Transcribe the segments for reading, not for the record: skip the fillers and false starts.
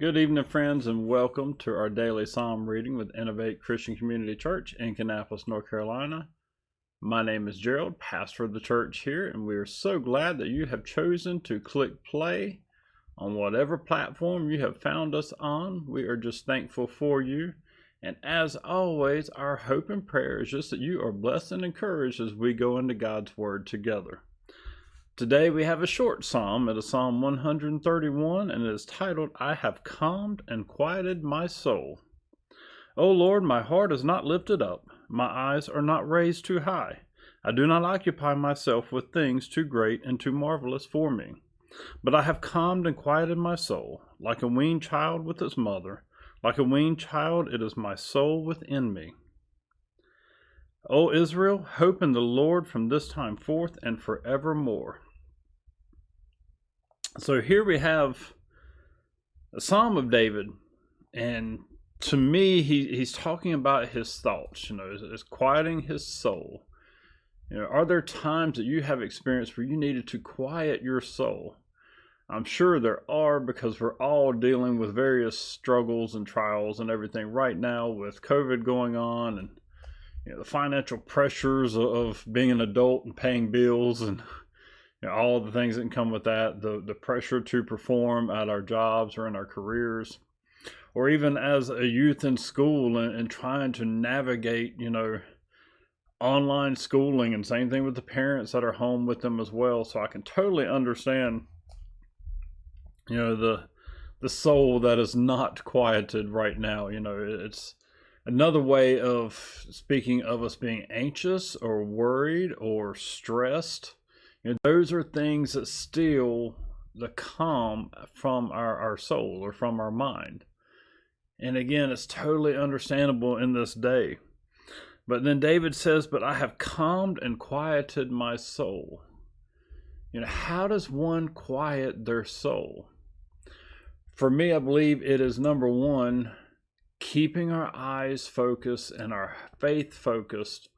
Good evening, friends, and welcome to our daily Psalm reading with Innovate Christian Community Church in Kannapolis, North Carolina. My name is Gerald, pastor of the church here, and we are so glad that you have chosen to click play on whatever platform you have found us on. We are just thankful for you. And as always, our hope and prayer is just that you are blessed and encouraged as we go into God's Word together. Today we have a short psalm. It is Psalm 131, and it is titled, I have calmed and quieted my soul. O Lord, my heart is not lifted up, my eyes are not raised too high. I do not occupy myself with things too great and too marvelous for me. But I have calmed and quieted my soul, like a weaned child with its mother. Like a weaned child, it is my soul within me. O Israel, hope in the Lord from this time forth and forevermore. So here we have a Psalm of David, and to me, he's talking about his thoughts, is quieting his soul. Are there times that you have experienced where you needed to quiet your soul? I'm sure there are, because we're all dealing with various struggles and trials and everything right now with COVID going on, and the financial pressures of being an adult and paying bills, and all the things that can come with that, the pressure to perform at our jobs or in our careers, or even as a youth in school and trying to navigate, online schooling, and same thing with the parents that are home with them as well. So I can totally understand, the soul that is not quieted right now. It's another way of speaking of us being anxious or worried or stressed. Those are things that steal the calm from our soul or from our mind. And again, it's totally understandable in this day. But then David says, but I have calmed and quieted my soul. How does one quiet their soul? For me, I believe it is number one, keeping our eyes focused and our faith focused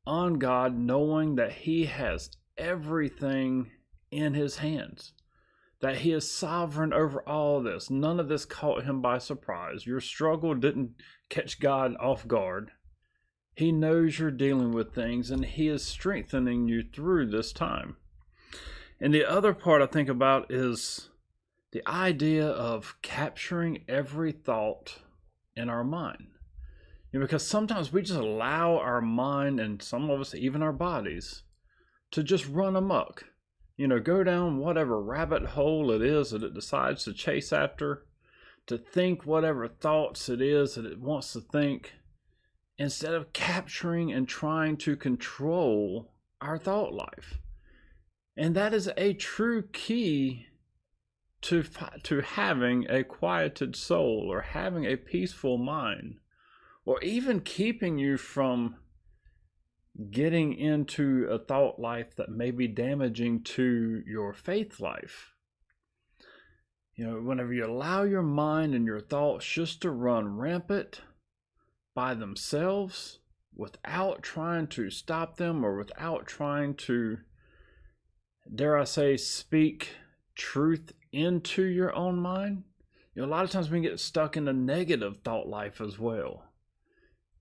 on God, knowing that He has everything in His hands, that He is sovereign over all this. None of this caught Him by surprise. Your struggle didn't catch God off guard. He knows you're dealing with things, and He is strengthening you through this time. And the other part I think about is the idea of capturing every thought in our mind. Because sometimes we just allow our mind, and some of us even our bodies, to just run amok. Go down whatever rabbit hole it is that it decides to chase after, to think whatever thoughts it is that it wants to think, instead of capturing and trying to control our thought life. And that is a true key to having a quieted soul, or having a peaceful mind, or even keeping you from getting into a thought life that may be damaging to your faith life. Whenever you allow your mind and your thoughts just to run rampant by themselves without trying to stop them, or without trying to, dare I say, speak truth into your own mind, a lot of times we get stuck in a negative thought life as well.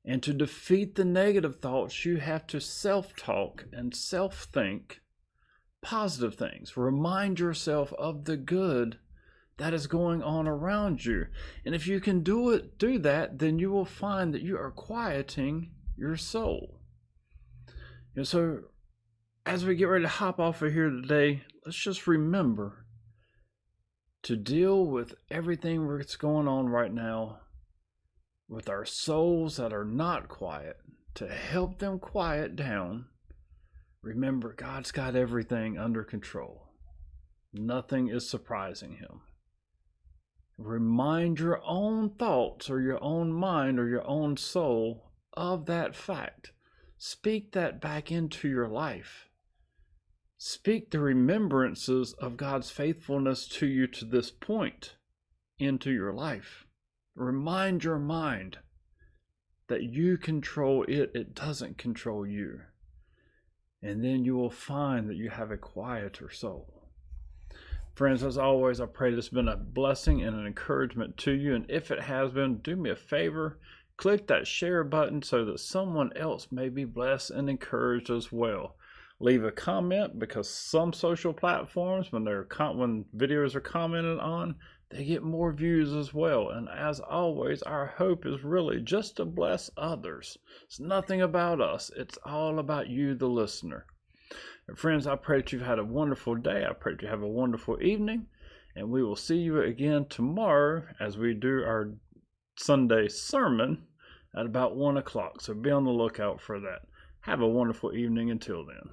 And to defeat the negative thoughts, you have to self-talk and self-think positive things. Remind yourself of the good that is going on around you. And if you can do that, then you will find that you are quieting your soul. So as we get ready to hop off of here today, let's just remember to deal with everything that's going on right now with our souls that are not quiet, to help them quiet down. Remember, God's got everything under control. Nothing is surprising Him. Remind your own thoughts, or your own mind, or your own soul of that fact. Speak that back into your life. Speak the remembrances of God's faithfulness to you to this point into your life. Remind your mind that you control it. It doesn't control you. And then you will find that you have a quieter soul. Friends, as always, I pray this has been a blessing and an encouragement to you. And if it has been, do me a favor, click that share button so that someone else may be blessed and encouraged as well. Leave a comment, because some social platforms, when videos are commented on, they get more views as well. And as always, our hope is really just to bless others. It's nothing about us. It's all about you, the listener. And friends, I pray that you've had a wonderful day. I pray that you have a wonderful evening. And we will see you again tomorrow as we do our Sunday sermon at about 1 o'clock. So be on the lookout for that. Have a wonderful evening until then.